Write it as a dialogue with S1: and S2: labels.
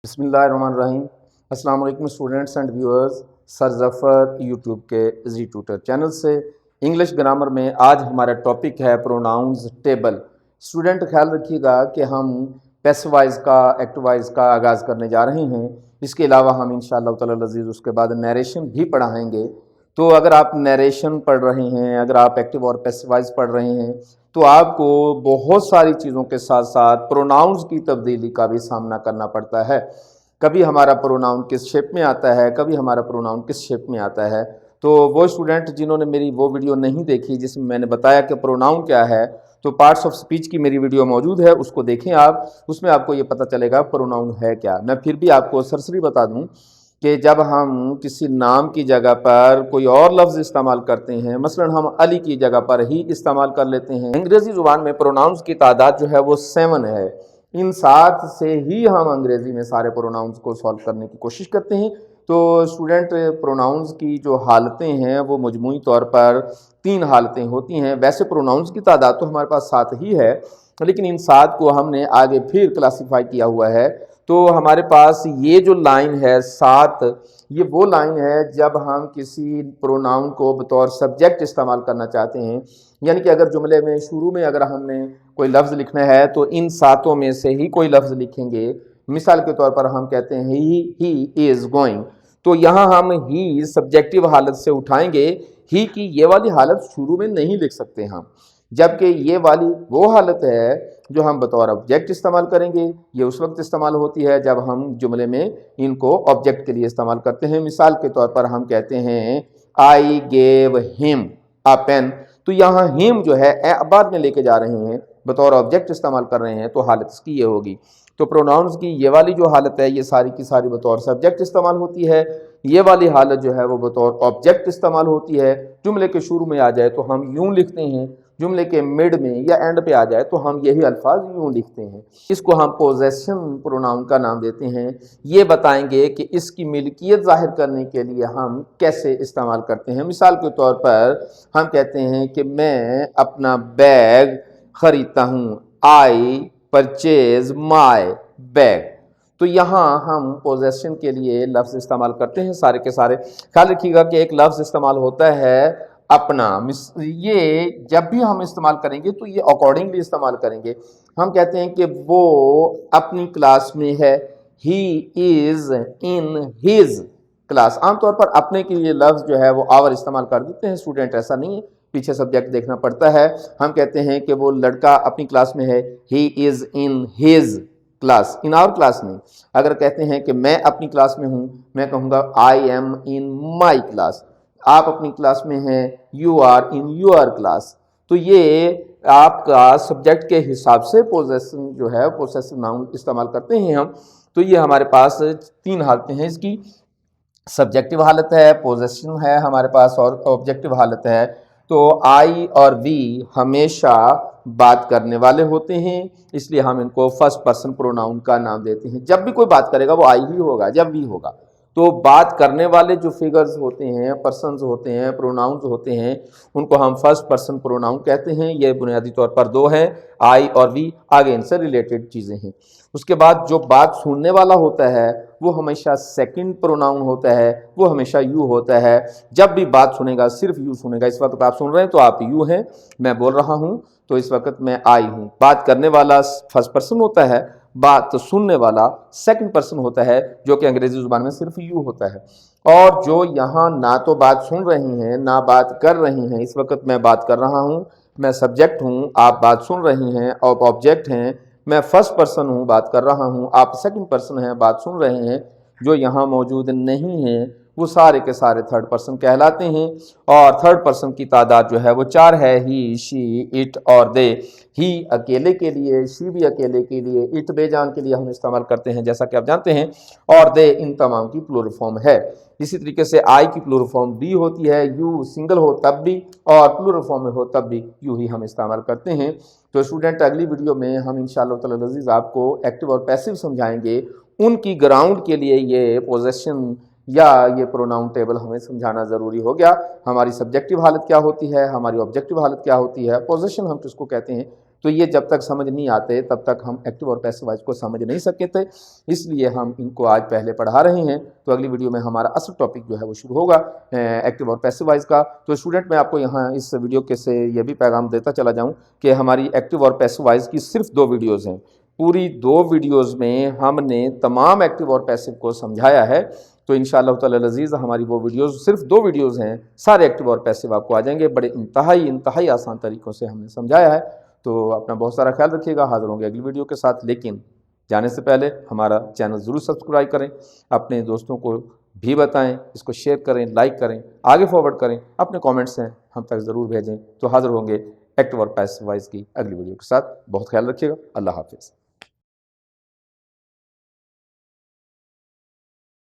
S1: बिस्मिल्लाहिर्रहमानिर्रहीम। अस्सलाम वालेकुम students and viewers. Sir Zafar YouTube के जी ट्यूटर चैनल से इंग्लिश ग्रामर में आज हमारा टॉपिक है प्रोनाउंस टेबल। स्टूडेंट ख्याल रखिएगा कि हम पैसिव वॉइस का एक्टिव वॉइस का आगाज़ करने जा रहे हैं। इसके अलावा हम इंशाअल्लाह ताला अज़ीज़ उसके बाद नरेशन भी पढ़ाएंगे। तो अगर आप नरेशन पढ़ रहे हैं, अगर आप एक्टिव और पैसिव वॉइस पढ़ रहे हैं, तो आपको बहुत सारी चीज़ों के साथ साथ प्रोनाउंस की तब्दीली का भी सामना करना पड़ता है। कभी हमारा प्रोनाउन किस शेप में आता है, कभी हमारा प्रोनाउन किस शेप में आता है। तो वो स्टूडेंट जिन्होंने मेरी वो वीडियो नहीं देखी जिसमें मैंने बताया कि प्रोनाउन क्या है, तो पार्ट्स ऑफ स्पीच की मेरी वीडियो मौजूद है, उसको देखें आप। उसमें आपको ये पता चलेगा प्रोनाउन है क्या। मैं फिर भी आपको सरसरी बता दूं कि जब हम किसी नाम की जगह पर कोई और लफ्ज़ इस्तेमाल करते हैं, मसलन हम अली की जगह पर ही इस्तेमाल कर लेते हैं। अंग्रेज़ी ज़ुबान में प्रोनाउंस की तादाद जो है वो 7 है। इन 7 से ही हम अंग्रेज़ी में सारे प्रोनाउंस को सॉल्व करने की कोशिश करते हैं। तो स्टूडेंट, प्रोनाउंस की जो हालतें हैं वो मजमूई तौर पर 3 हालतें होती हैं। वैसे प्रोनाउंस की तादाद तो हमारे पास 7 ही है, लेकिन इन 7 को हमने आगे फिर क्लासीफाई किया हुआ है। तो हमारे पास ये जो लाइन है 7, ये वो लाइन है जब हम किसी प्रोनाउन को बतौर सब्जेक्ट इस्तेमाल करना चाहते हैं। यानी कि अगर जुमले में शुरू में अगर हमने कोई लफ्ज़ लिखना है तो इन 7 में से ही कोई लफ्ज़ लिखेंगे। मिसाल के तौर पर हम कहते हैं ही इज़ गोइंग, तो यहाँ हम ही सब्जेक्टिव हालत से उठाएंगे। ही की ये वाली हालत शुरू में नहीं लिख सकते हम, जबकि ये वाली वो हालत है जो हम बतौर ऑब्जेक्ट इस्तेमाल करेंगे। ये उस वक्त इस्तेमाल होती है जब हम जुमले में इनको ऑब्जेक्ट के लिए इस्तेमाल करते हैं। मिसाल के तौर पर हम कहते हैं I gave him a pen, तो यहाँ हिम जो है बाद में लेके जा रहे हैं, बतौर ऑब्जेक्ट इस्तेमाल कर रहे हैं, तो हालत इसकी ये होगी। तो प्रोनाउंस की ये वाली जो हालत है ये सारी की सारी बतौर सब्जेक्ट इस्तेमाल होती है। ये वाली हालत जो है वो बतौर ऑब्जेक्ट इस्तेमाल होती है। जुमले के शुरू में आ जाए तो हम यूं लिखते हैं, जुमले के मिड में या एंड पे आ जाए तो हम यही अल्फाज यूं लिखते हैं। इसको हम पोजेशन प्रोनाउन का नाम देते हैं। ये बताएंगे कि इसकी मिल्कियत जाहिर करने के लिए हम कैसे इस्तेमाल करते हैं। मिसाल के तौर पर हम कहते हैं कि मैं अपना बैग खरीदता हूँ, आई परचेज माई बैग। तो यहाँ हम पोजेशन के लिए लफ्ज़ इस्तेमाल करते हैं सारे के सारे। ख्याल रखिएगा कि एक लफ्ज़ इस्तेमाल होता है अपना, ये जब भी हम इस्तेमाल करेंगे तो ये अकॉर्डिंगली इस्तेमाल करेंगे। हम कहते हैं कि वो अपनी क्लास में है, he is in his class. आमतौर पर अपने के लिए लफ्ज़ जो है वो आवर इस्तेमाल कर देते हैं स्टूडेंट, ऐसा नहीं है, पीछे सब्जेक्ट देखना पड़ता है। हम कहते हैं कि वो लड़का अपनी क्लास में है, he is in his class, in our class नहीं। अगर कहते हैं कि मैं अपनी क्लास में हूँ, मैं कहूँगा I am in my class. आप अपनी क्लास में हैं, you are in your class. तो ये आपका सब्जेक्ट के हिसाब से पोजेशन जो है पोसेसिव नाउन इस्तेमाल करते हैं हम। तो ये हमारे पास 3 हालतें हैं इसकी। सब्जेक्टिव हालत है, पोजेशन है हमारे पास, और ऑब्जेक्टिव हालत है। तो आई और वी हमेशा बात करने वाले होते हैं, इसलिए हम इनको फर्स्ट पर्सन प्रोनाउन का नाम देते हैं। जब भी कोई बात करेगा वो आई ही होगा, जब भी होगा। तो बात करने वाले जो फिगर्स होते हैं, पर्सन्स होते हैं, प्रोनाउंस होते हैं, उनको हम फर्स्ट पर्सन प्रोनाउन कहते हैं। ये बुनियादी तौर पर 2 हैं, आई और वी। आगे इनसे रिलेटेड चीज़ें हैं। उसके बाद जो बात सुनने वाला होता है वो हमेशा सेकंड प्रोनाउन होता है, वो हमेशा यू होता है। जब भी बात सुनेगा सिर्फ यू सुनेगा। इस वक्त आप सुन रहे हैं तो आप यू हैं, मैं बोल रहा हूँ तो इस वक्त मैं आई हूँ। बात करने वाला फर्स्ट पर्सन होता है, बात सुनने वाला सेकंड पर्सन होता है, जो कि अंग्रेजी जुबान में सिर्फ यू होता है। और जो यहाँ ना तो बात सुन रही हैं ना बात कर रही हैं, इस वक्त मैं बात कर रहा हूँ, मैं सब्जेक्ट हूँ, आप बात सुन रही हैं, आप ऑब्जेक्ट हैं, मैं फर्स्ट पर्सन हूँ, बात कर रहा हूँ, आप सेकंड पर्सन हैं, बात सुन रहे हैं। जो यहाँ मौजूद नहीं हैं वो सारे के सारे थर्ड पर्सन कहलाते हैं। और थर्ड पर्सन की तादाद जो है वो 4 है, ही, शी, इट और दे। ही अकेले के लिए, शी भी अकेले के लिए, इट बेजान के लिए हम इस्तेमाल करते हैं जैसा कि आप जानते हैं, और दे इन तमाम की प्लूरल फॉर्म है। इसी तरीके से आई की प्लूरल फॉर्म भी होती है, यू सिंगल हो तब भी, और प्लूरल फॉर्म में हो तब भी यू ही हम इस्तेमाल करते हैं। तो स्टूडेंट, अगली वीडियो में हम इंशाअल्लाह ताला अज़ीज़ आपको एक्टिव और पैसिव समझाएंगे। उनकी ग्राउंड के लिए ये पोजेशन या ये प्रोनाउन टेबल हमें समझाना ज़रूरी हो गया। हमारी सब्जेक्टिव हालत क्या होती है, हमारी ऑब्जेक्टिव हालत क्या होती है, पोजीशन हम किसको कहते हैं, तो ये जब तक समझ नहीं आते तब तक हम एक्टिव और पैसिव वॉइस को समझ नहीं सके थे, इसलिए हम इनको आज पहले पढ़ा रहे हैं। तो अगली वीडियो में हमारा असल टॉपिक जो है वो शुरू होगा एक्टिव और पैसिव वॉइस का। तो स्टूडेंट मैं आपको यहाँ इस वीडियो के से ये भी पैगाम देता चला जाऊँ कि हमारी एक्टिव और पैसिव वॉइस की सिर्फ 2 वीडियोज़ हैं। पूरी 2 वीडियोज़ में हमने तमाम एक्टिव और पैसिव को समझाया है। तो इंशाअल्लाह ताला अज़ीज़ हमारी वो वीडियोज़ सिर्फ 2 वीडियोज़ हैं, सारे एक्टिव और पैसिव आपको आ जाएंगे। बड़े इंतहाई आसान तरीक़ों से हमने समझाया है। तो अपना बहुत सारा ख्याल रखिएगा। हाज़िर होंगे अगली वीडियो के साथ, लेकिन जाने से पहले हमारा चैनल ज़रूर सब्सक्राइब करें, अपने दोस्तों को भी बताएं, इसको शेयर करें, लाइक करें, आगे फॉरवर्ड करें, अपने कमेंट्स हैं हम तक ज़रूर भेजें। तो हाज़िर होंगे एक्टिव और पैसिव वॉइस की अगली वीडियो के साथ। बहुत ख्याल रखिएगा। अल्लाह हाफ़िज़।